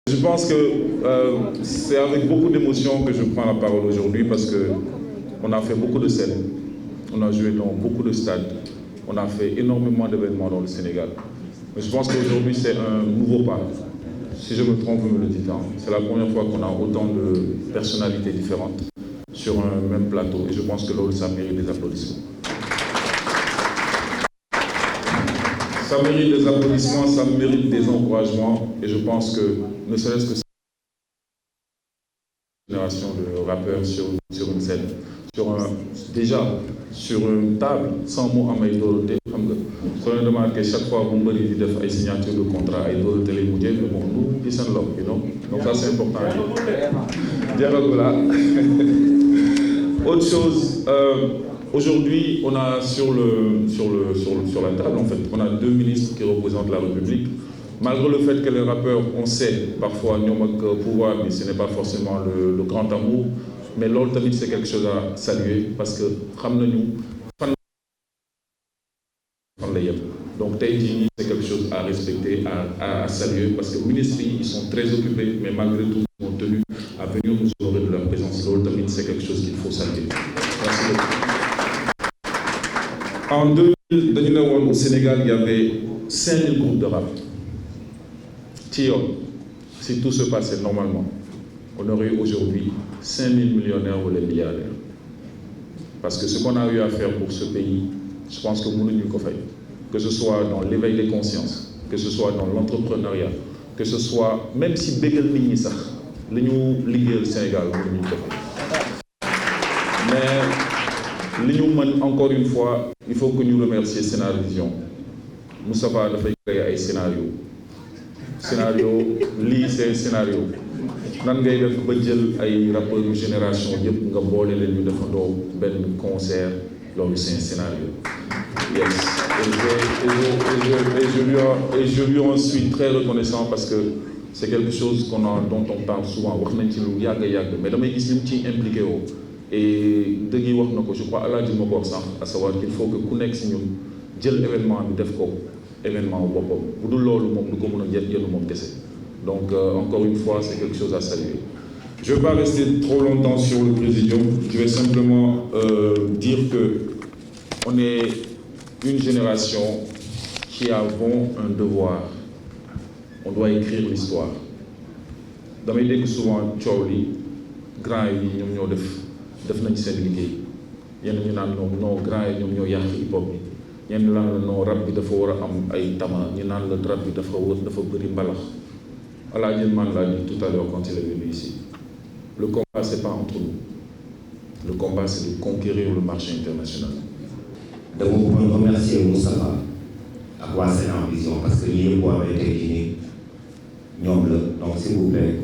Je pense que c'est avec beaucoup d'émotion que je prends la parole aujourd'hui parce qu'on a fait beaucoup de scènes, on a joué dans beaucoup de stades, on a fait énormément d'événements dans le Sénégal. Mais je pense qu'aujourd'hui c'est un nouveau pas. Si je me trompe, vous me le dites. C'est la première fois qu'on a autant de personnalités différentes sur un même plateau et je pense que là, ça mérite des applaudissements. Ça mérite des applaudissements, ça mérite des encouragements et je pense que ne serait-ce que cette génération de rappeurs sur une scène, déjà sur une table, sans mot en maïdoroté, sur une demande que chaque fois vous me dites une signature de contrat, et de télémoudier, mais bon, nous, ils sont là, donc ça c'est important. Dialogue là. Autre chose, aujourd'hui, on a sur la table, en fait, on a deux ministres qui représentent la République. Malgré le fait que les rappeurs, on sait parfois, nous avons pouvoir, mais ce n'est pas forcément le grand amour. Mais l'autre tamit, c'est quelque chose à saluer parce que nous donc c'est quelque chose à respecter, à saluer parce que les ministres, ils sont très occupés, mais malgré tout, ils ont tenu à venir nous honorer de leur présence. L'autre tamit, c'est quelque chose qu'il faut saluer. Merci beaucoup. En 2000, au Sénégal, il y avait 5000 groupes de rap. Si tout se passait normalement, on aurait aujourd'hui 5000 millionnaires ou les milliardaires. Parce que ce qu'on a eu à faire pour ce pays, je pense que nous nous fait. Que ce soit dans l'éveil des consciences, que ce soit dans l'entrepreneuriat, que ce soit, même si Begel Minissa, nous liguons le Sénégal, nous nous fait. Mais nous, encore une fois, il faut que nous remercions Scénario. Moussa Ba a créé un scénario. C'est un scénario. Nan ngay def ba jël ay rappeurs yu génération yëpp nga boole leen ñu defandoo benn concert loolu c'est un scénario. Yes. Et je lui en suis très reconnaissant parce que c'est quelque chose dont on parle souvent wax nañ ci lu yàgg mais damay gis ni mu ciy impliqué woo et dëgg wax na ko je crois Alaaji ma ko wax sànq à savoir qu'il faut que ku nekk si ñun jël événement bi def ko événement wu boppam bu dul loolu moom du ko mën a yéen moom kese. Donc, encore une fois, c'est quelque chose à saluer. Je ne vais pas rester trop longtemps sur le présidium. Je vais simplement dire qu'on est une génération qui avons un devoir. On doit écrire l'histoire. Dans mes dès que souvent, Tchaouli, grand et nous avons fait nañ seen liggéey yenn ñu naan non grand et ñoom ñoo yàq hip hop bi ñenn naan la non rap bi dafa war a am ay tama ñu naan la rap bi dafa bëri mbalax. Alaaji Man l'a dit tout à l'heure quand il est venu ici. Le combat, ce n'est pas entre nous. Le combat, c'est de conquérir le marché international. Donc, vous pouvez remercier Moustapha à quoi c'est en vision parce que l'IE pour avoir été dîné, donc s'il vous plaît.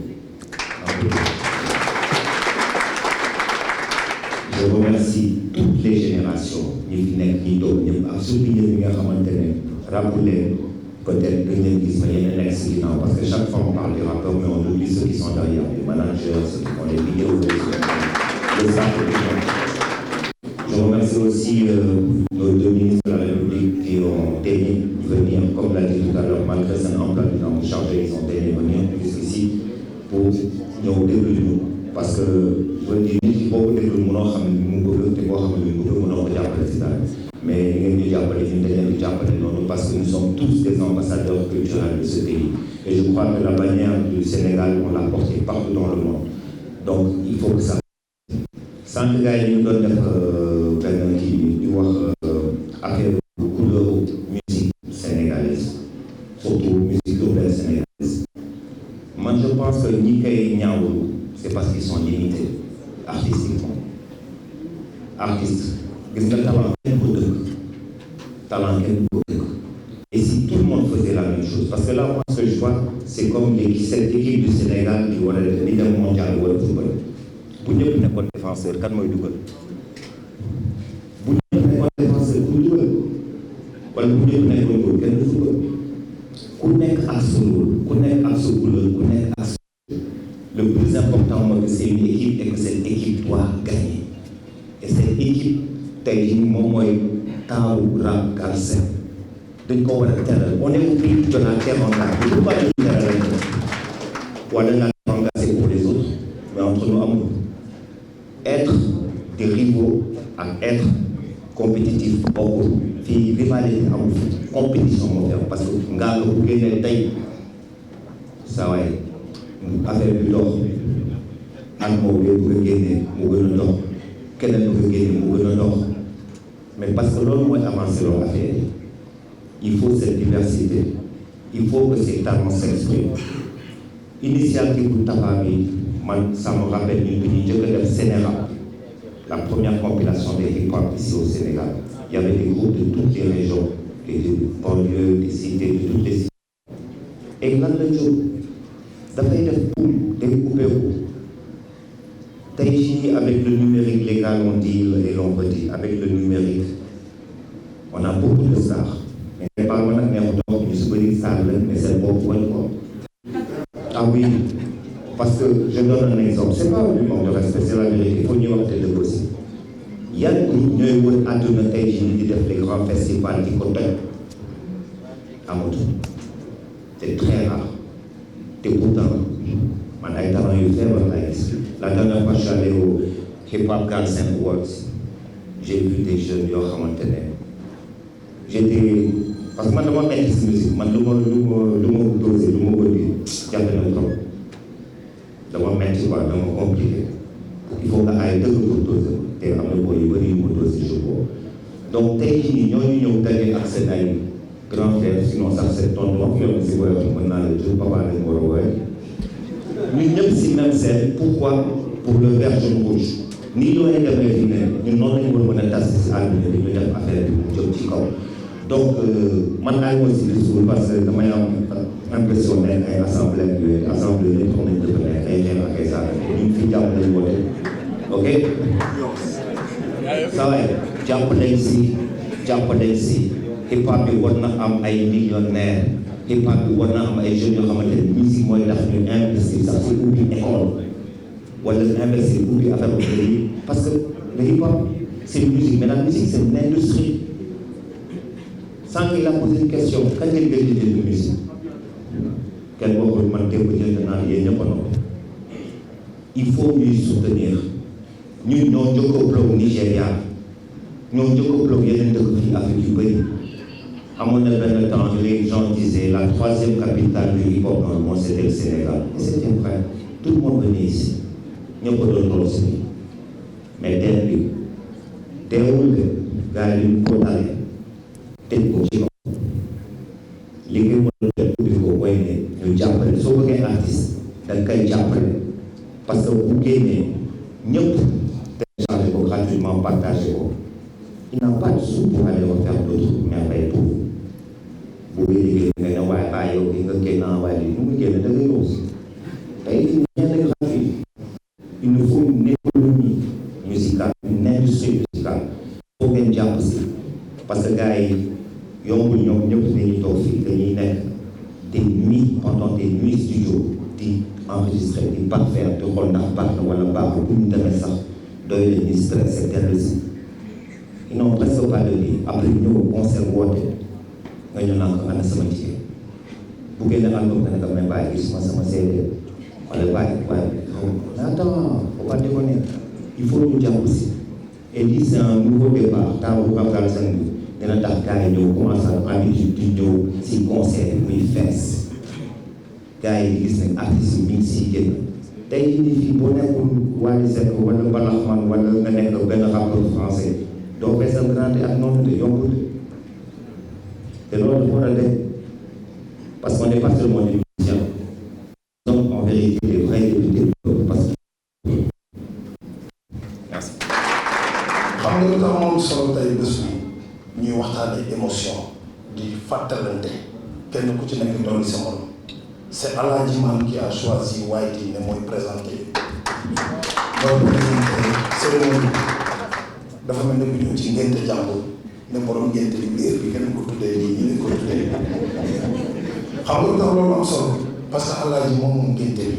Je remercie toutes les générations, peut-être que parce que chaque fois on parle des rappeurs, mais on oublie ceux qui sont derrière, les managers, ceux qui font les vidéos, les staff. Je remercie aussi nos deux ministres de la République qui ont daigné venir, comme l'a dit tout à l'heure, malgré un emploi du temps chargé, ils ont daigné venir jusqu'ici pour nous développer. Parce que je dis qu'il faut que nous mais parce que nous sommes tous des ambassadeurs culturels de ce pays. Et je crois que la bannière du Sénégal, on l'a portée partout dans le monde. Donc il faut que ça. Sans que nous donne affaire de couleur musique sénégalaise, surtout musique urbaine sénégalaise. Moi je pense que Nikkei Niaoulou, c'est parce qu'ils sont limités artistiquement. Artistes, talent. Et si tout le monde faisait la même chose, parce que là, moi, ce que je vois, c'est comme cette équipe du Sénégal qui aurait le leader mondial au football. Vous n'êtes pas un défenseur, quand moi, vous n'êtes pas un défenseur, vous n'êtes pas un football. Vous n'êtes pas le plus important, c'est une équipe et que cette équipe doit gagner. Et cette équipe, Rap Galsen. On est au pays de la terre en la. wala nga engagé pour les autres mais entre nous amul être des rivaux ak être compétitif bokkul fii rivalité amul compétition moo fi am parce que ngaa nga bu génnee tey saa waay affaire bi dox ak moo bëgg a génne mu gën a dox keneen bëgg a génne mu gën a dox mais parce que loolu mooy avancer loo affaire yi il faut cette diversité il faut que ces talents s'expriment initiative bu Tapha bi man ça me rappelle ñun bi ñuy njëkk a def Sénégal la première compilation des hip-hop ici au Sénégal il y avait des groupes de toutes les régions des banlieues des cités de toutes les cités et lan la jóg dafay def poule day ubbeeku tey jii avec le numérique les gars l'ont dit et l'ont redit avec le numérique on a beaucoup de stars mais par contre nag neexu dox ñu si bëri star la mais seen bopp wañ ko ah oui parce que je donne un exemple c'est pas du manque de respect c'est la vérité il faut ñuy waxte dëgg aussi yan nit ñooy wër àdduna tey jii di def les grands festivals di ko toj amatul c'est très rare te pourtant man ay talent yu feebar lay gis la dernière fois je suis allé au Hip Hop Galsen Awards j'ai vu des jeunes yoo xamante ne j'étais parce que man dama metti si musique man lu ma dosé lu ma ko di jàpp na trop dama metti quoi dama compliqué il faut nga ay dëgg pour doser te am na boo yu bëri yu ma dosé jour boobu donc tey jii nii ñooñu ñëw daje ak seen ay grand frère sinon sax c'est tonton wax yoon si woyof mën naa la jur papa lañ war a woy ñun ñëpp si même scène pourquoi pour le vert jaune rouge nii looy demee fii ne ñun noonu lañu war a mën a tas si àdduna bi ñu def affaire bi mu jëm ci kaw donc man naa ñëw si discours parce que damay am impression ne ay assemblée yooyu assemblée yooyu tax nañ dëkk ne ay xeex ak ay saaka ñun fi jàpp nañ woote ok saa waay jàpp nañ si hip hop bi war na am ay millionnaire hip hop bi war na am ay jeunes yoo xamante ne musique mooy tax ñu investir sax si ubbi école wala investir ubbi affaire bi parce que le hip hop c'est une musique mais la musique c'est une industrie sans qu'il a posé une question kañ ngeen gën di jënd musique kenn waxul man démb jënd naa yéen ñëpp a noppi il faut ñuy soutenir ñun ñoo njëkk a bloc Nigéria ñoo njëkk a bloc yeneen dëkk fii Afrique yu bëri amoon na benn temps les gens disaient la troisième capitale du hip hop dans le monde c'était le Sénégal et c'était vrai tout le monde venait ici ñëpp a doon toll si mais teer bi teewul de gars yi ñu ko dalee tëj ko ci kaw li nga mën a def ubbi ko mooy ne ñu jàppale soo bëggee artiste da nga koy jàppale parce que bu génnee ñëpp téléchargé ko gratuitement partagé ko il n'a pas de sous pour aller refaire d'autres merveilles pour bu wéy liggéey nga ne waaye bàyyi yow nga génn waaye li mu génn da ngay ñëw tey rien de gratuit il nous faut une économie musicale une industrie musicale faut ngeen jàpp si parce que gars yi yombul ñoom ñëpp dañuy toog fii dañuy nekk des nuits pendant des nuits studio di enregistrer di parfaire di xool ndax baax na wala baaxul bu ñu demee sax doy la ñuy stressé dellu si ils n'ont presque pas de vie après ñëw concert woote nga ñëw naa ko ana sama jigéen bu génne album nga ne ko may bàyyi gisuma sama CD wala bàyyi attends faut pas déconner il faut ñu jàpp si et lii c'est un nouveau départ temps bu am daal seen bi dina tax gars yi ñëw commencé habitude di ñëw si concert muy fees gars yi gis nañ artistes yi ñu ngi siy génn tey jii fii boo nekkul Wally Seck wala Mbalaxman wala nga nekk benn rappeur français doo fay sa grande ak noonu de yombul te loolu dafa war a def parce qu'on n'est pas seulement des musiciens donc en vérité des vrais députés parce que merci. xam nga lu tax moom solo tey bés bi ñuy waxtaane émotion di fàttalante kenn ku ci nekk doon sa morom c'est Aladji Man qui a choisi Whitey ne mooy présenté loolu présenté cérémonie dafa mel ne bu ñëw ci ngénte jàmbur ne borom ngénte li biir bi kenn ko tuddee lii ñu leen ko tuddee xam nga lu tax loolu am solo parce que Aladji moom moom ngénte li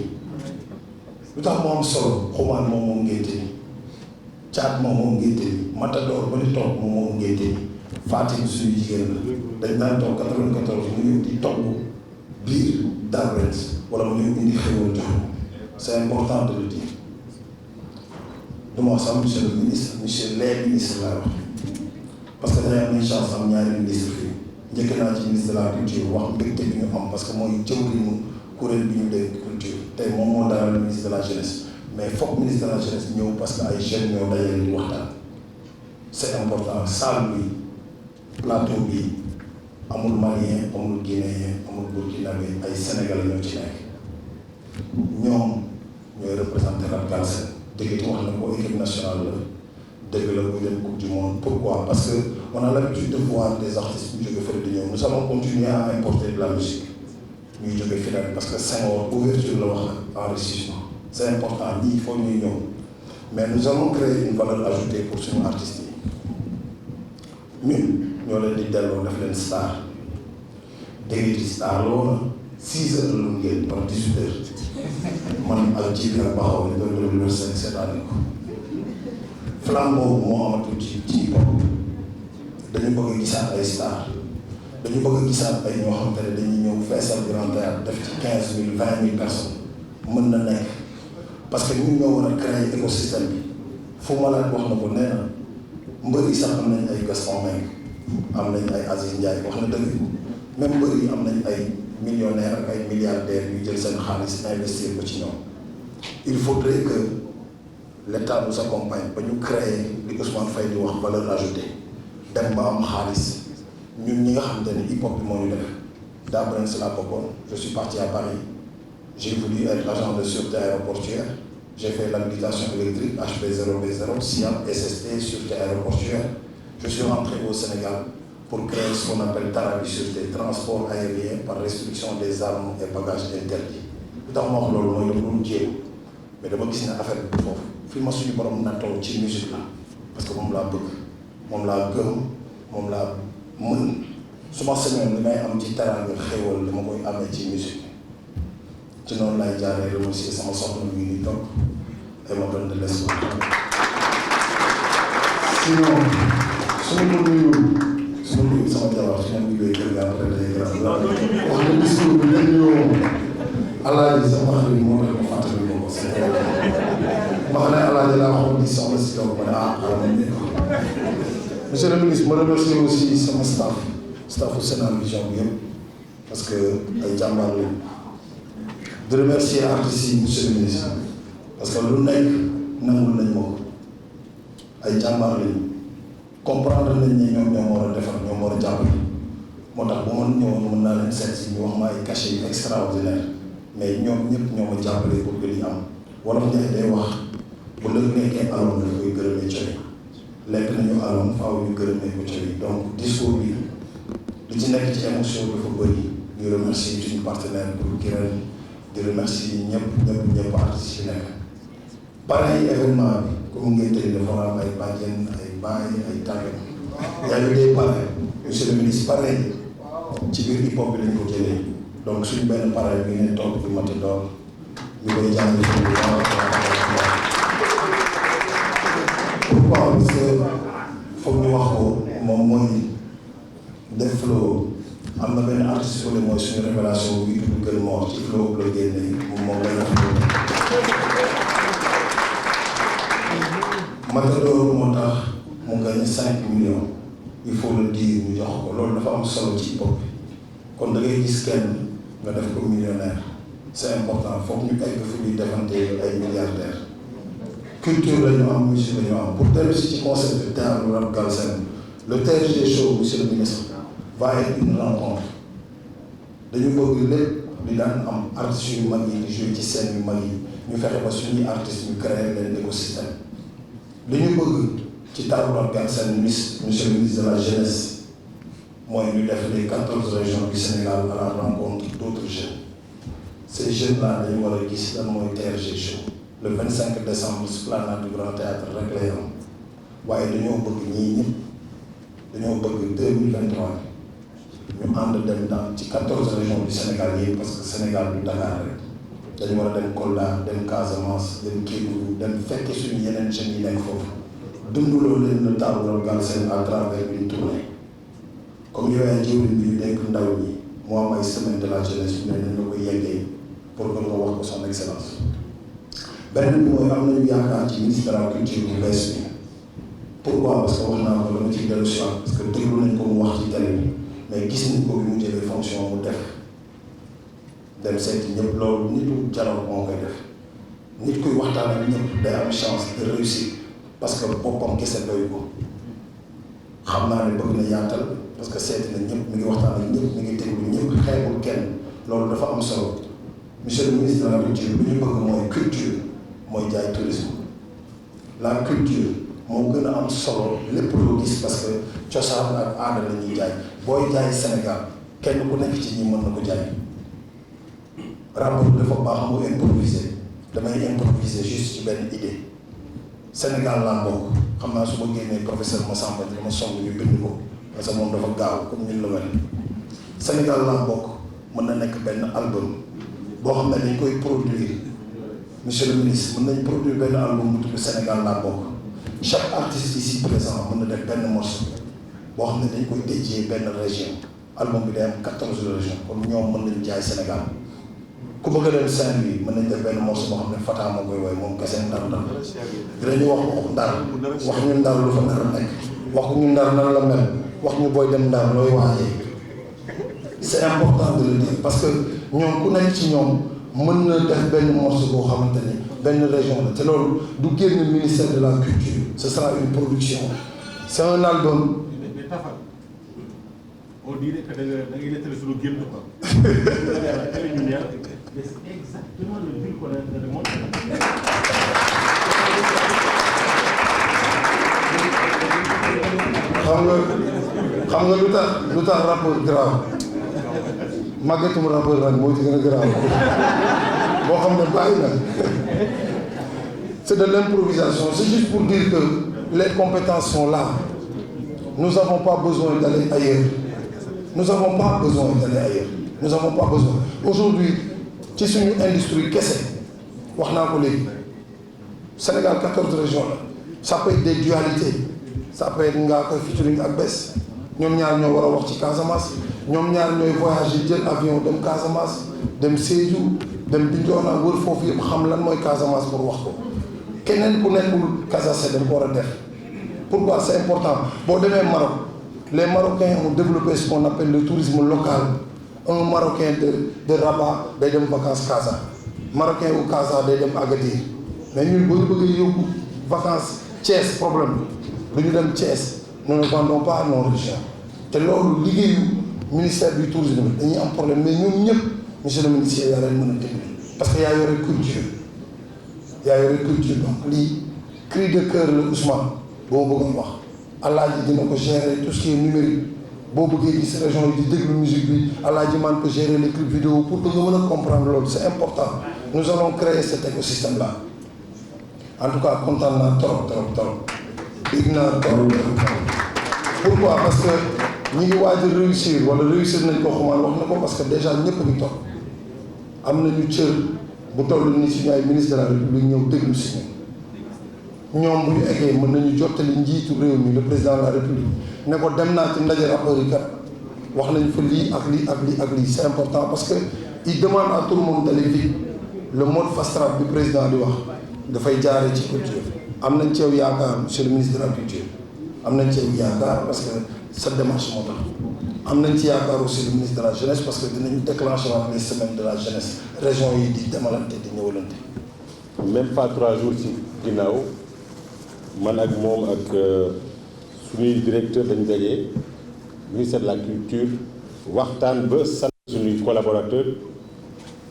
lu tax moo am solo xumaan moom moom ngénte li caat moom moom ngénte li Matador ba ni toog moom moom ngénte li Fatim suñu jigéen la dañ daan toog 94 mu ñëw di togg biir Darwens wala mu ñëw indi xéwal jox c'est important de le dire du ma wax sax monsieur le ministre monsieur les ministres laa wax parce que dañoo am chance am ñaari ministre fii njëkk naa ci ministre de la culture wax mbégte bi ñu am parce que mooy jëwriñu kuréel bi ñu dénk culture tey moom moo dalal le ministre de la jeunesse mais foog ministre de la jeunesse ñëw parce que ay jeunes ñoo dajale di waxtaan c'est important salle bi plateau bi amul malien amul guinéen amul burkinabé ay sénégalais ñoo ci nekk ñoom ñooy représenté la Galsen dëgg wax na ko équipe nationale la dëgg la muy dem coupe du monde pourquoi parce que on a l'habitude de voir des artistes ñu jóge fële di ñëw nous allons continuer à importer de la musique ñuy jóge feneen parce que Senghor ouverture la wax enrichissement c'est important ñii il faut ñuy ñëw mais nous allons créer une valeur ajoutée pour suñu artistes yi ñun ñoo leen di delloo def leen star dégg ci star la woon 6 heures la ngeen par 18 heures man ak jibi ak baxaw ne doon doon seetaane ko flamme boobu moo amatul ci bopp dañu bëgg a gisaat ay star dañu bëgg a gisaat ay ñoo xamante ne dañuy ñëw feesal grand théâtre def ci 15 000 20 000 personnes mën na nekk parce que ñun ñoo war a créer écosystème bi fu ma laaj wax na ko nee na mbër yi sax am nañ ay Gaston Mbengue am nañ ay Aziz Ndiaye wax na dëgg même mbër yi am nañ ay millionnaires ak ay milliardaires yu jël seen xaalis investir ko ci ñoom il faudrait que l'État nous accompagne ba ñu créer li Ousmane Faye di wax valeur ajoutée dem ba am xaalis ñun ñi nga xamante ne hip hop bi moo ñu def daa bëri si la bokkoon je suis parti à Paris j'ai voulu être agent de sûreté aéroportuaire j'ai fait l'habilitation électrique HP0B0 SIAP SST sûreté aéroportuaire je suis rentré au Sénégal pour créer ce qu'on appelle Tarabi sûreté transport aérien par restriction des armes et bagages interdits lu tax ma wax loolu mooy dama doon jéem mais dama gis ne affaire bi foofu fi ma suñu borom nattoo ci musique la parce que moom laa bëgg moom laa gëm moom laa mën su ma sañoon li may am ci teraanga xéwal dama koy amee ci musique ci noonu laay jaaree remercier sama soxna mi ngi toog et ma donne de l'espoir sinon su ma ko nuyu sama jabar su ma nuyuwee kër ga après day grave wax na discours bi dañ ñëw alaaji sama xarit moo tax ma fàttali ma ko sa ma xam ne alaaji laa waxoon di soxla si toog ma ne xaaral ma ne ko monsieur le ministre ma remercier aussi sama staffu Sénat Vision bi yëpp parce que ay jàmbaar lañ de remercier artistes yi monsieur le ministre parce que lu nekk nangul nañ ma ko ay jàmbaar lañ comprendre nañ ne ñoom ñoo war a defar ñoom war a jàppale moo tax bu ma ñëwoon mën naa leen seet si ñu wax ma ay cachet yu extraordinaire mais ñoom ñëpp ñoo ma jàppale pour que li am wolof Njaay day wax bu lëg nekkee aloon dañ koy gërëmee coy lekk nañu aloon faaw ñu gërëmee ko coy donc discours bi li ci nekk ci émotion dafa bëri ñu remercier suñu partenaire pour Kirène di remercier ñëpp artistes yi nekk pareil événement bi comme ngeen tey dafa am ay bàjjen ay baay ay tàggat yaa ngi dee pare monsieur le ministre pareil ci biir hip hop bi lañ ko jëlee donc suñu benn pareil bi ne toog di Matador ñu koy jàng suñu pourquoi parce que foog ñu wax ko moom mooy def flow am na benn artiste fële mooy suñu révélation bi tudd Gën Mor ci flow la génne moom lay wax Matador moo tax mu gagné 5 millions il faut le dire ñu jox ko loolu dafa am solo ci hip hop bi kon da ngay gis kenn nga def ko millionnaire c'est important foog ñu egg fu ñuy defante ay milliardaires culture la ñu am musique la ñu am pour dellu si ci concept de théâtre rap Galsen le TRG show monsieur le ministre va être une rencontre dañu bëgg lépp di daan am artistes yu mag yi di jouer ci scène yu mag yi ñu fexe ba suñuy artistes ñu créer leen écosystème li ñu bëgg ci taaru Galsen monsieur le ministre de la jeunesse mooy ñu def les 14 régions du Sénégal à la rencontre d'autres jeunes ces jeunes là dañu war a gis lan mooy TRG show le 25 décembre esplanade du Grand Théâtre rek lay am waaye dañoo bëgg ñii ñëpp dañoo bëgg 2023 ñu ànd dem dans ci 14 régions du Sénégal yi parce que Sénégal du Dakar rek dañu war a dem Kolda dem Casamance dem Kédougou dem fekk suñu yeneen jeunes yi nekk foofu dunduloo leen le taaru Galsen à travers une tournée comme yow yaa jiwlin bi ñu dénk ndaw ñi moo am ay semaine de la jeunesse ñu ne nañ la ko yeggee pour que nga wax ko son excellence beneen bi mooy am nañu yaakaar ci ministre de la culture bu bees bi. Pourquoi? Parce que wax naa ko dama ciy dellu si waat parce que déglu nañ ko mu wax ci télé bi mais gis nañ ko bi mu jëlee fonction mu def dem seeti ñëpp loolu nitu dialogue moo koy def nit kuy waxtaan ak ñëpp day am chance de réussir parce que boppam kese doy ko xam naa ne bëgg na yaatal parce que seeti na ñëpp mi ngi waxtaan ak ñëpp mi ngi déglu ñëpp xeebul kenn loolu dafa am solo monsieur le ministre de la culture lu ñu bëgg mooy culture mooy jaay tourisme la culture moo gën a am solo lépp loo gis parce que cosaan ak aada la ñuy jaay booy jaay Sénégal kenn ku nekk ci ñi mën na ko jaay rapport dafa baax mu improviser damay improviser juste ci benn idée Sénégal laa bokk xam naa su ma génnee professeur Massamba dama song ñu bind ko parce que moom dafa gaaw comme ñun la mel Sénégal laa bokk mën na nekk benn album boo xam ne dañ koy produire monsieur le ministre mën nañ produire benn album bu tudd Sénégal laa bokk chaque artiste ici présent mën na def benn morceau boo xam ne dañ koy dédié benn région album bi day am 14 régions comme ñoom mën nañ jaay Sénégal ku bëgg a dem Saint-Louis mën nañ def benn morceau boo xam ne Fata moo koy woy moom kese ndar dinañu wax waxu ndar wax ñu ndar lu fa ndar nekk wax ñu ndar nan la mel wax ñu booy dem ndar looy waajee c'est important de le dire parce que ñoom ku nekk ci ñoom mën na def benn morceau boo xamante ni benn région la te loolu du génn ministère de la culture ce sera une production c'est un album. mais Tafa on dirait que da ngay nettali suñu génn quoi. Mais c'est exactement le but qu'on a demandé. xam nga lu tax rapport grave màggatum rapport nag moo ci gën a grave boo xam ne bàyyi na c'est de l'improvisation c'est juste pour dire que les compétences sont là nous n'avons pas besoin d'aller ailleurs nous n'avons pas besoin d'aller ailleurs nous n'avons pas besoin aujourd'hui ci suñu industrie kese wax naa ko léegi Sénégal 14 régions la ça peut être des dualités ça peut être ngaa koy featuring ak bés ñoom ñaar ñoo war a wax ci Casamance ñoom ñaar ñooy voyager jël avion dem Casamance dem Sédhiou dem Bignona wër foofu yëpp xam lan mooy Casamance pour wax ko keneen ku nekkul Casamance dañ ko war a def pourquoi c'est important boo demee Maroc les Marocains ont développé ce qu'on appelle le tourisme local un Marocain de Rabat day dem vacances Casa Marocain ou Casa day dem Agadir mais ñun boo ñu bëggee yóbbu vacances Thiès problème bi du ñu dem Thiès nous ne vendons pas à nos régions te loolu liggéeyu ministère du tourisme dañuy am problème mais ñoom ñëpp monsieur le ministre yaa leen mën a dimbali parce que yaa yore culture donc lii cri de cœur la Ousmane boo bëggoon wax Alaaji dina ko gérer tout ce qui est numérique boo bëggee gis région yi di déglu musique bi Alaaji man ko gérer les clips vidéo pour que nga mën a comprendre loolu c'est important nous allons créer cet écosystème là en tout cas kontaan naa trop dégg naa trop pourquoi parce que ñi ngi waaj a réussir wala réussir nañ ko xumaan wax na ko parce que déjà ñëpp a ngi toog am nañu cër bu toll ni suñu ay ministre de la république ñëw déglu si ñoom bu ñu eggee mën nañu jottali njiitu réew mi le président de la république ne ko dem naa ci ndaje rapport yi kat wax nañ fa lii ak lii ak lii ak lii c'est important parce que il demande à tout le monde d'aller vite le mode fast track bi président di wax dafay jaaree ci culture am nañ ci yow yaakaar monsieur le ministre de la culture am nañ ci yow yaakaar parce que sa démarche moo tax am nañ ci yaakaar aussi le ministre de la jeunesse parce que dinañu déclencher waat les semaines de la jeunesse région yi di demalante di ñëwalante. même pas 3 jours ci ginnaaw man ak moom ak suñuy directeur dañu dajee ministère de la culture waxtaan ba sant suñuy collaborateurs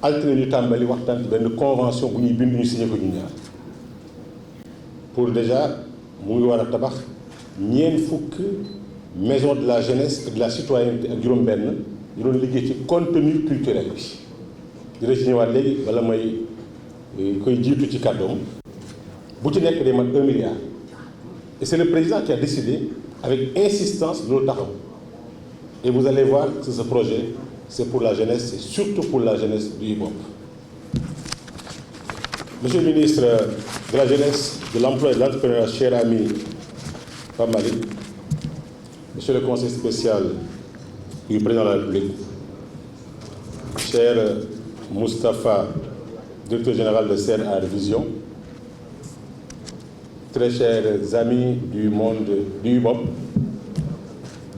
altine ñu tàmbali waxtaan ci benn convention bu ñuy bind ñu signé ko ñu ñaar pour déjà mu ngi war a tabax ñeent fukk maison de la jeunesse et de la citoyenneté ak juróom-benn ñu doon liggéey ci contenu culturel bi dina ci ñëwaat léegi wala may koy jiitu ci kàddoom bu ci nekk day mat 1 milliard et c'est le président qui a décidé avec insistance loolu taxaw et vous allez voir que ce projet c'est pour la jeunesse c'est surtout pour la jeunesse du hip-hop. Monsieur le ministre de la jeunesse, de l'emploi et de l'entrepreneuriat, cher ami Pape Malick, monsieur le conseiller spécial du président de la République, cher Moustapha, directeur général de CNR Vision, très chers amis du monde du hip-hop,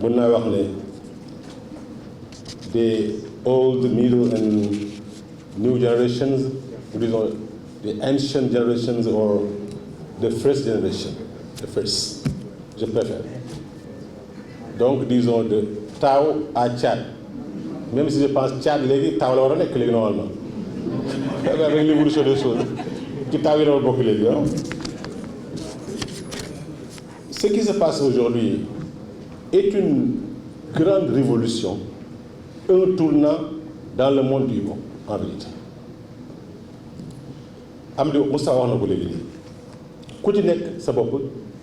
mën naa wax ne des old, middle and new generations, disons the ancient generations or the first generation, the first, je préfère. Donc disons de Tao à Tchad, même si je pense Tchad léegi Tao la war a nekk léegi normalement avec l'évolution des choses ci Tao yi la war a bokk léegi ah. Ce qui se passe aujourd'hui est une grande révolution, un tournant dans le monde du hip-hop en vérité. Amdi Moussa wax na ko léegi nii ku ci nekk sa bopp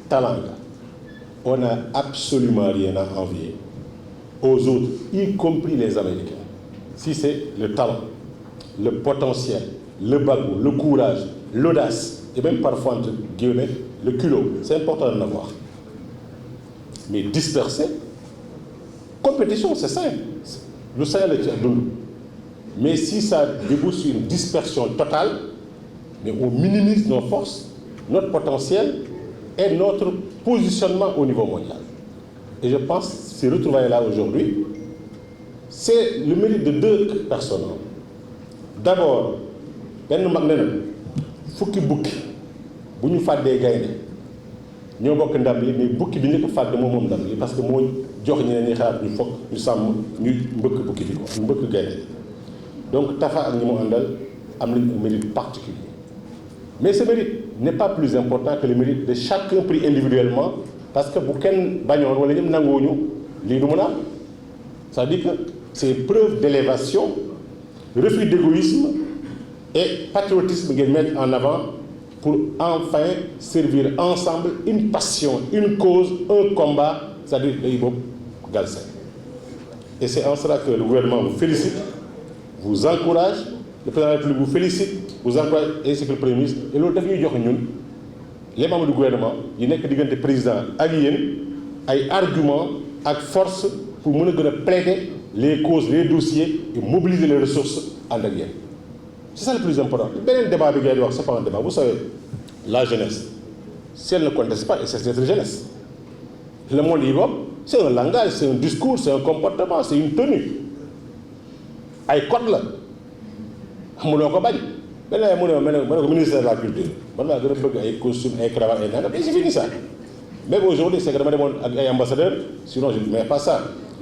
talent la. On n'a absolument rien à envier aux autres, y compris les Américains. Si c'est le talent, le potentiel, le bagou, le courage, l'audace, et même parfois, entre guillemets, le culot, c'est important d'en avoir. Mais disperser, compétition, c'est simple. Le Sahel est à nous. Mais si ça débouche sur une dispersion totale, mais on minimise nos forces, notre potentiel et notre positionnement au niveau mondial. Et je pense que ces retrouvailles-là aujourd'hui, c'est le mérite de deux personnes. D'abord, benn mag ne na fukki bukki bu ñu fàddee gaynde ñoo bokk ndam li mais bukki bi ñu ko fàdd moom ndam li parce que moo jox ñeneen ñi xalaat ñu foog ñu sàmm ñu mbëkk bukki bi ko ñu mbëkk gaynde donc Tafa ak ñi mu àndal am nañ un mérite particulier. Mais ce mérite n'est pas plus important que le mérite de chacun pris individuellement parce que bu kenn bañoon wala ñëpp nanguwuñu lii du mën a am c'est-à-dire que c'est preuve d'élévation, refus d'égoïsme et patriotisme ngeen mettre en avant pour enfin servir ensemble une passion, une cause, un combat, c'est-à-dire le hip-hop Galsen. Et c'est en cela que le gouvernement vous félicite, vous encourage, le président de la République vous félicite, vous encourage, ainsi que le Premier ministre. Et loolu daf ñuy jox ñun les membres du gouvernement yi nekk diggante président ak yéen ay arguments ak force pour mën a gën a plaider les causes, les dossiers et mobiliser les ressources ànd ak yéen. C'est ça le plus important. Beneen débat bi ngay di wax c'est pas un débat. Vous savez, la jeunesse, si elle ne conteste pas, elle cesse d'être jeunesse. Le monde hip-hop, c'est un langage, c'est un discours, c'est un comportement, c'est une tenue. ay code la mënoo ko bañ. beneen mu ne ko ministère de la culture man laa gën a bëgg ay costume ay cravate ay nangam et c'est fini ça. Même aujourd'hui c'est que dama demoon ak ay ambassadeurs sinon je ne mets pas ça.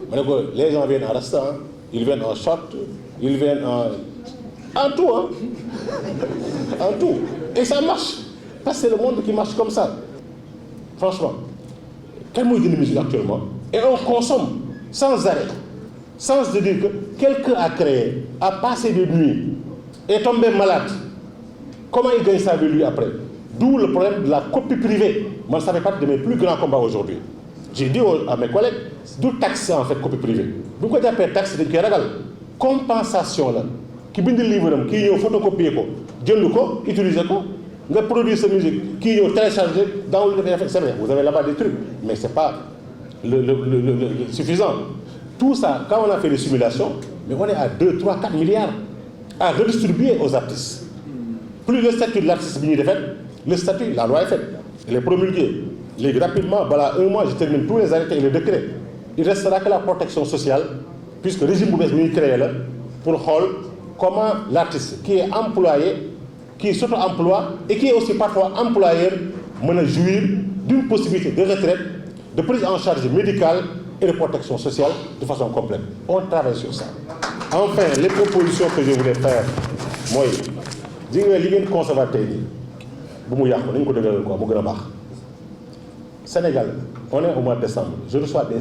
ma ne ko les gens viennent en restant, ils viennent en short, ils viennent en tout hein. En tout. Et ça marche parce que c'est le monde qui marche comme ça. Franchement kan mooy gën a musique actuellement et on consomme sans arrêt sans se dire que quelqu'un a créé, a passé des nuits, est tombé malade. Comment il gagne sa vie lui après? D'où le problème de la copie privée. Moi, ça fait partie de mes plus grands combats aujourd'hui. J'ai dit à mes collègues, d'où taxer en fait copie privée. Bu ko jàppee taxe dañ koy ragal compensation la ki bind livre am kii ñëw photocopier ko jënd ko utiliser ko nga produire sa musique kii ñëw télécharger dans le c'est vrai vous avez là-bas des trucs mais c'est pas le suffisant. Tout ça, quand on a fait des simulations, mais on est à 2, 3, 4 milliards à redistribuer aux artistes. Plus le statut de l'artiste est fait, le statut, la loi est faite, elle est promulguée. Rapidement, voilà, un mois, je termine tous les arrêtés et les décrets. Il ne restera que la protection sociale, puisque le régime Boubès est créé là, pour voir comment l'artiste qui est employé, qui s'auto-emploie et qui est aussi parfois employeur, peut jouir d'une possibilité de retraite, de prise en charge médicale et de protection sociale de façon complète. On travaille sur ça. Enfin, les propositions que je voulais faire, moi, je dis que les conservateurs, Sénégal, on est au mois de décembre. Je reçois des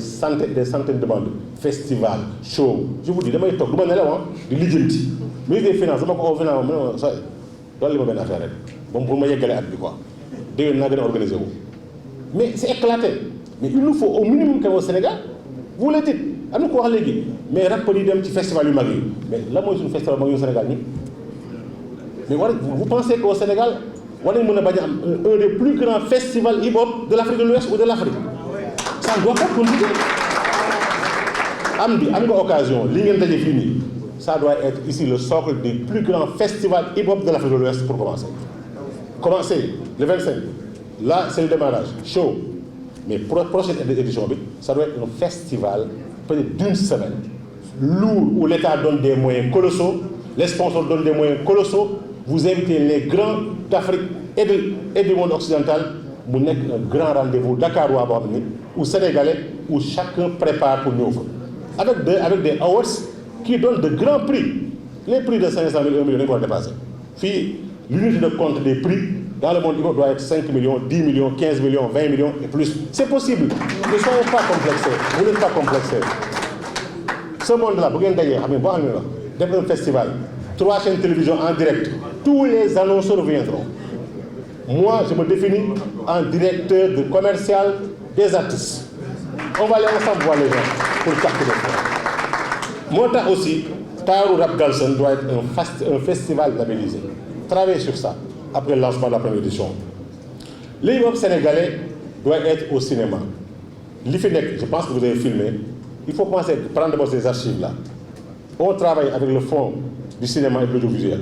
centaines de demandes. Festivals, shows. Je vous dis, demain, je vais aller de l'identité. Ministre des Finances, je vais aller faire une affaire. Bon, pour moi, il y a quoi. Organiser. Mais c'est éclaté. Mais il nous faut au minimum qu'au Sénégal, vous le dites, à nous quoi les mais rappelez d'un petit festival du Mali. Mais là, moi, je suis un festival au Sénégal. Mais vous pensez qu'au Sénégal, on est un des plus grands festivals hip-hop de l'Afrique de l'Ouest ou de l'Afrique. Ça ne doit pas continuer. Amdi, à une occasion, ça doit être ici le socle des plus grands festivals hip-hop de l'Afrique de l'Ouest pour commencer. Commencez le 25. là c'est le démarrage chaud mais prochaine édition ça doit être un festival peut-être d'une semaine lourd où l'État donne des moyens colossaux, les sponsors donnent des moyens colossaux. Vous invitez les grands d'Afrique et du monde occidental. Vous n'êtes un grand rendez-vous Dakarois ou Sénégalais où chacun prépare pour nous. Avec des awards qui donnent de grands prix. Les prix de 500 000, 1 million, on va dépasser. L'unité de compte des prix dans le monde doit être 5 millions, 10 millions, 15 millions, 20 millions et plus. C'est possible. Ne soyez pas complexés. Vous n'êtes pas complexés. Ce monde-là, vous avez un festival, 3 chaînes de télévision en direct. Tous les annonceurs viendront. Moi, je me définis en directeur de commercial des artistes. On va aller ensemble voir les gens pour capter les gens. Moi aussi, Taarou Rap Galsen doit être un festival labellisé. Travaillez sur ça après le lancement de la première édition. Le hip-hop sénégalais doit être au cinéma. L'IFENEC, je pense que vous avez filmé. Il faut commencer à prendre ces archives là. On travaille avec le fonds du cinéma et de l'audiovisuel.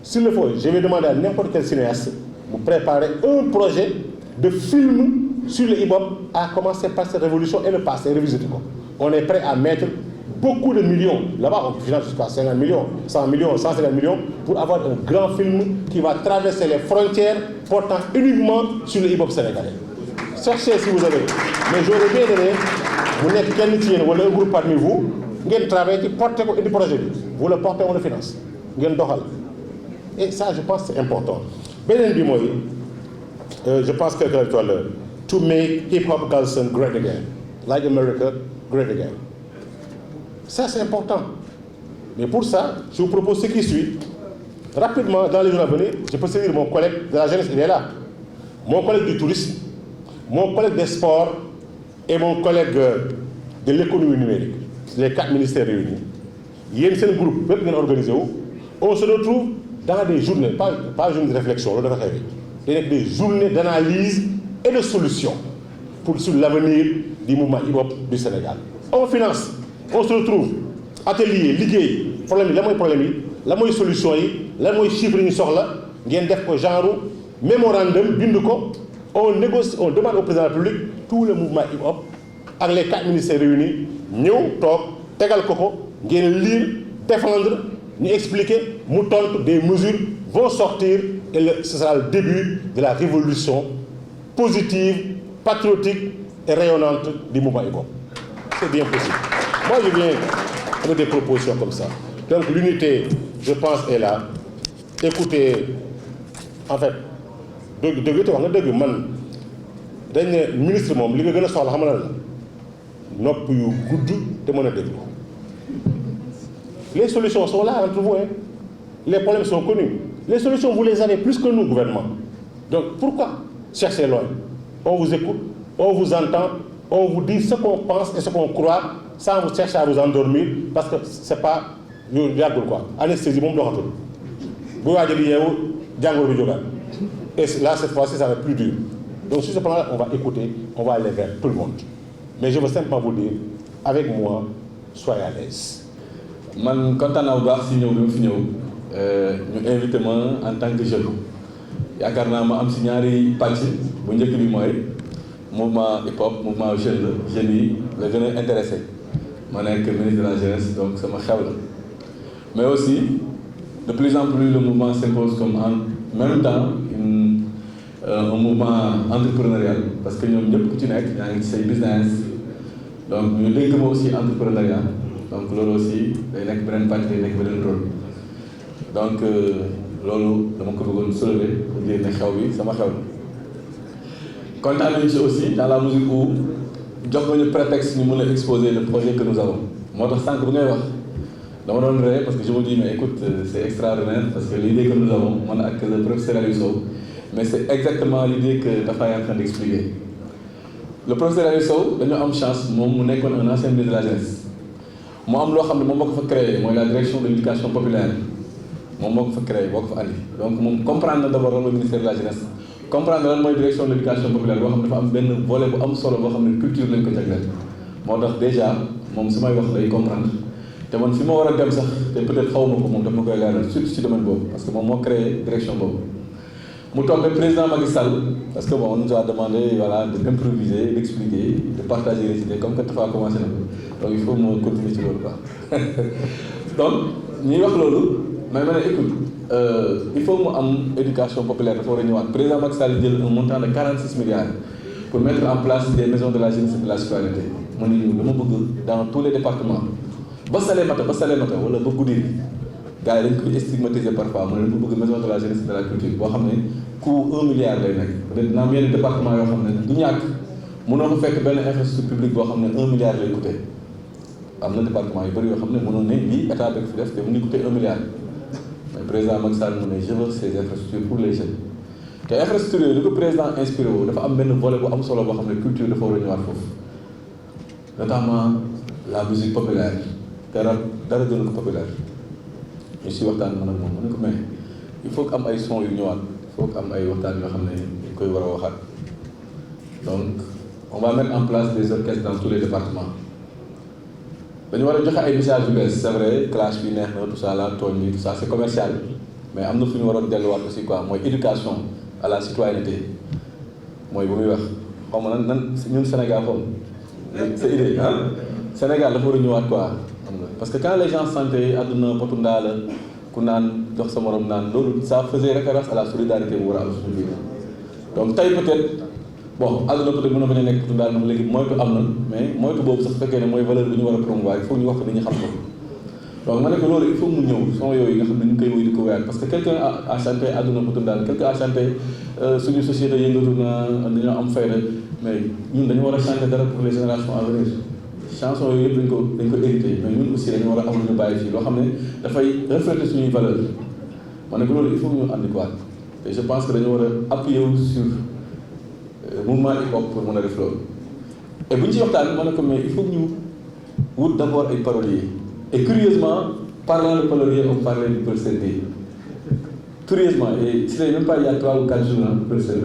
S'il le faut, je vais demander à n'importe quel cinéaste de préparer un projet de film sur le hip-hop, à commencer par cette révolution et le passé, revisiter quoi. On est prêt à mettre beaucoup de millions. Là-bas, on finance jusqu'à 50 millions, 100 millions, 150 millions pour avoir un grand film qui va traverser les frontières portant uniquement sur le hip-hop sénégalais. Cherchez si vous avez. Mais j'aurais bien aimé, vous n'êtes qu'un métier ou un groupe parmi vous, vous travaillez, portez le projet. Vous le portez, on le finance. Et ça, je pense que c'est important. Je pense que to make hip-hop Galsen great again, like America, great again. Ça, c'est important. Mais pour ça, je vous propose ce qui suit. Rapidement, dans les jours à venir, je peux saisir mon collègue de la jeunesse, il est là. Mon collègue du tourisme, mon collègue des sports et mon collègue de l'économie numérique. Les 4 ministères réunis. Il y a un groupe qui est organisé. On se retrouve dans des journées, pas journées de réflexion, des journées d'analyse et de solutions sur l'avenir du mouvement hip-hop du Sénégal. On finance, on se retrouve, atelier, liggéey, problème, la solution, la chiffre, genre mémorandum, on négocie, on demande au président de la République tout le mouvement hip-hop avec les 4 ministères réunis, nous, Tegal Koko, lire, défendre, nous expliquer, des mesures vont sortir et ce sera le début de la révolution positive, patriotique et rayonnante du mouvement hip-hop. C'est bien possible. Moi, je viens avec des propositions comme ça. Donc l'unité, je pense, est là. Écoutez, en fait, ministre moom li nga gën a soxla xam na la nopp yu gudd te mën a déglu. Les solutions sont là entre vous, hein. Les problèmes sont connus. Les solutions, vous les avez plus que nous, gouvernement. Donc pourquoi chercher loin? On vous écoute, on vous entend, on vous dit ce qu'on pense et ce qu'on croit sans vous chercher à vous endormir parce que c'est pas quoi. Anesthésie moom doxatul bu waaj di yeewu jàngoro bi jógaat. Et là, cette fois-ci, ça va être plus dur. Donc, sur ce plan-là, on va écouter, on va aller vers tout le monde. Mais je veux simplement vous dire, avec moi, soyez à l'aise. Je suis content de nous invité en tant que jeune. Je suis am si ñaari pàcc bu njëkk bi mooy mouvement hip-hop mouvement jeune yi la gën a intéressé ma nekk ministre de la jeunesse donc sama xew la mais aussi de plus en plus le mouvement s'impose comme en même temps un mouvement entrepreneurial parce que ñoom ñëpp ku ci nekk yaa ngi ci say business donc ñu dénk ma aussi entrepreneuriat donc loolu aussi day nekk beneen pàcc day nekk beneen rôle donc loolu dama ko bëggoon soulever pour dire ne xew bi sama xew la kontaan nañu ci aussi dans la mesure où jox nañu prétexte ñu mën a exposer le projet que nous avons moo tax sànq bu ngay wax dama doon ree parce que je me dis mais écoute c'est extraordinaire parce que l'idée que nous avons man ak le professeur Aliou Sow mais c'est exactement l'idée que Tafa est en train d'expliquer le professeur Aliou Sow dañoo am chance moom mu nekkoon un ancien ministre de la jeunesse mu am loo xam ne moom moo ko fa créé mooy la direction de l'éducation populaire moom moo ko fa créé boo ko fa andi donc moom comprendre na d'abord lan mooy ministère de la jeunesse comprendre lan mooy direction de l'éducation populaire boo xam ne dafa am benn volet bu am solo boo xam ne culture lañ ko jagleel moo tax déjà moom su may wax lay comprendre te man fi ma war a dem sax te peut-être xaw ma ko moom daf ma koy leeral surtout ci domaine boobu parce que moom moo créé direction boobu mu tombé président Macky Sall parce que bon on nous a demandé voilà d'improviser, d'expliquer, de partager les idées comme que dafa commencé na donc il faut mu continuer ci loolu quoi donc ñuy wax loolu mais ma ne écoute il faut mu am éducation populaire dafa war a ñëwaat président Macky Sall jël un montant de 46 milliards pour mettre en place des maisons de la jeunesse et de la citoyenneté mu ne ñu dama bëgg dans tous les départements ba Salémata wala ba Goudiri gars yi dañ koy stigmatiser parfois mu ne dafa bëgg maison de la jeunesse et de la culture boo xam ne coût 1 milliard lay nekk peut-être dina am yenn département yoo xam ne du ñàkk mënoo fa fekk benn infrastructure publique boo xam ne 1 milliard lay coûté am na département yu bëri yoo xam ne mënoon ne lii état bi fi def te mu ngi coûté 1 milliard mais président Macky Sall mu ne je veux ces infrastructures pour les jeunes te infrastructure yooyu li ko président inspiré wu dafa am benn volet bu am solo boo xam ne culture dafa war a ñëwaat foofu notamment la musique populaire te dara gënu ko populaire ñu si waxtaan man ak moom mu ne ko mais il faut que am ay son yu ñëwaat il faut que am ay waxtaan yoo xam ne dañ koy war a waxaat donc on va mettre en place des orchestres dans tous les départements dañu war a joxe ay messages yu bees c'est vrai clash bi neex na tout ça la tooñ bi tout ça c'est commercial mais am na fu ñu waroon delluwaat aussi quoi mooy éducation à la citoyenneté mooy bu muy wax xaw ma nan ñun Sénégal xaw ma sa idée ah Sénégal dafa war a ñëwaat quoi xam nga parce que quand les gens sentaient àdduna potu ndaa la ku naan jox sa morom naan loolu ça faisait référence à la solidarité bu war a am suñu biir donc tey peut-être bon àdduna peut-être mën na bañ a nekk potu ndaa ndax léegi moytu am na mais moytu boobu sax fekkee ne mooy valeur bi ñu war a promouvoir il faut ñu wax ko dañuy xam ko donc ma ne ko loolu il faut mu ñëw son yooyu nga xam ne ñu ngi koy wéy di ko wéyaat parce que quelqu'un a chanté àdduna potu ndaa quelqu'un a chanté suñu société yëngatu na dañoo am fayda mais ñun dañu war a chanter dara pour les générations à venir chanson yooyu yëpp dañ ko hérité mais ñun aussi dañu war a am lu ñu bàyyi fii loo xam ne dafay refléter suñuy valeur ma ne ko loolu il faut ñu andi quoi te je pense que dañu war a appuyer wu sur mouvement hip-hop pour mën a def loolu et bu ñu ci waxtaan ma ne ko mais il faut ñu wut d'abord ay paroliers et curieusement parlant de paroliers on parlait du professeur Guèye curieusement et c'était même pas il y a 3 ou 4 jours professeur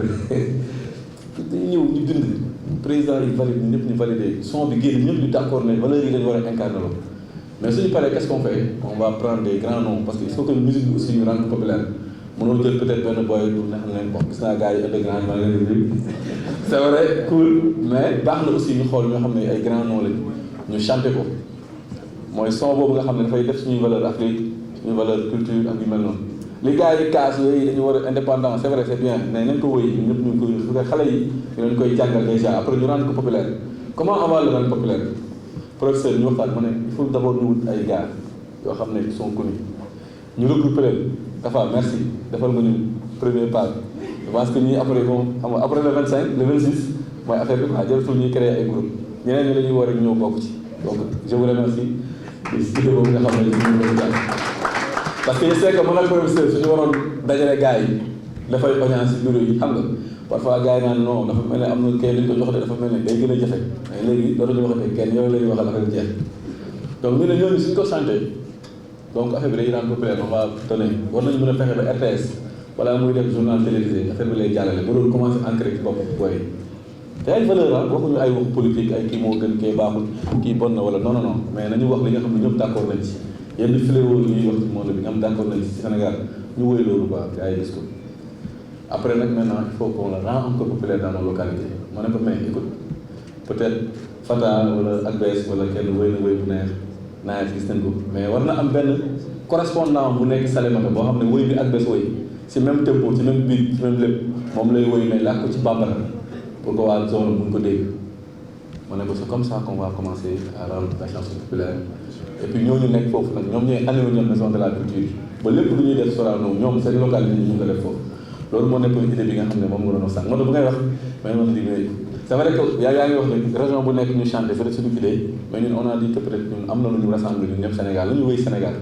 dañu ñëw ñu bind président yi valide ñu ñëpp ñu validé son bi génn ñëpp ñu d'accord ne valeurs yi dañu war a incarner loolu mais suñu paree qu'est-ce qu'on fait on va prendre des grands noms parce que il faut que musique bi aussi ñu rendre populaire mënoo jël peut-être benn boy du ne xam ne bon gis naa gars yi underground maa ngi leen di c'est vrai cool mais baax na aussi ñu xool ñoo xam ne ay grands noms lañ ñu chanter ko mooy son boobu nga xam ne dafay def suñuy valeur Afrique suñuy valeur culture ak yu mel noonu li gars yi kaas yooyu dañu war a indépendant c'est vrai c'est bien mais nañ ko wëy ñëpp ñu ngi koy su ko xale yi ñu leen koy jàngal déjà après ñu rendre ko populaire comment on va le rendre populaire professeur ñu waxtaan ma ne il faut d'abord ñu wut ay gars yoo xam ne ils sont connus ñu regrouper leen dafa merci defal nga ñu premier pas je pense que ñii après moom xam nga après le 25 le 26 mooy affaire bi quoi jëlatul ñuy créer ay groupe ñeneen ñi la ñuy war a ñëw bokk ci donc je vous remercie ci boobu nga xam ne ñu ngi jàng parce que je sais que mën na professeur suñu waroon dajale gars yi dafay audience ci bureau yi xam nga parfois gars yi naan non dafa mel ne am na kenn li ñu ko jox de dafa mel ne day gën a jafe mais léegi dootuñu waxatee kenn yow la ñuy waxal affaire bi jeex donc ñu ne ñooñu suñ ko santé donc affaire bi day rendre populaire on va donner war nañu mën a fexe ba RTS wala muy def journal télévisé affaire bi lay jàllale ba loolu commencé ancré ci bopp booy te ay valeur la waxuñu ay wax politique ay kii moo gën kii baaxul kii bon na wala non non non mais nañu wax li nga xam ne ñëpp d'accord nañ ci yenn fléau yi ñuy wax ci monde bi nga xam d'accord nañ ci Sénégal ñu wëy loolu quoi gars yi gis ko après nag maintenant il faut qu'on le rend encore populaire dans nos localités ma ne ko mais écoute peut-être Fata wala Agbes wala kenn wëy na wëy bu neex gis nañ ko mais war na am benn correspondant bu nekk Salémata boo xam ne wëy bi Agbes wëy ci même tempo ci même beat ci même lépp moom lay wëy mais làkk ko ci bambara pour que waa zone mun ko dégg ma ne ko c'est comme ça qu'on va commencer à rendre la chanson populaire et puis ñooñu nekk foofu nag ñoom ñooy animé ñoom maison de la culture ba lépp lu ñuy def Sorano ñoom seen localité ñu ko def foofu loolu moo nekkoon idée bi nga xam ne moom nga doon wax sànq moo tax bu ngay wax mais moom di c'est vrai que yaa ngi wax ne région bu nekk ñu chanté c'est suñu idée mais ñun on a dit que peut-être ñun am na lu ñu rassemblé ñun ñëpp Sénégal la ñu wéy Sénégal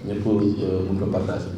ñëpp mun ko partager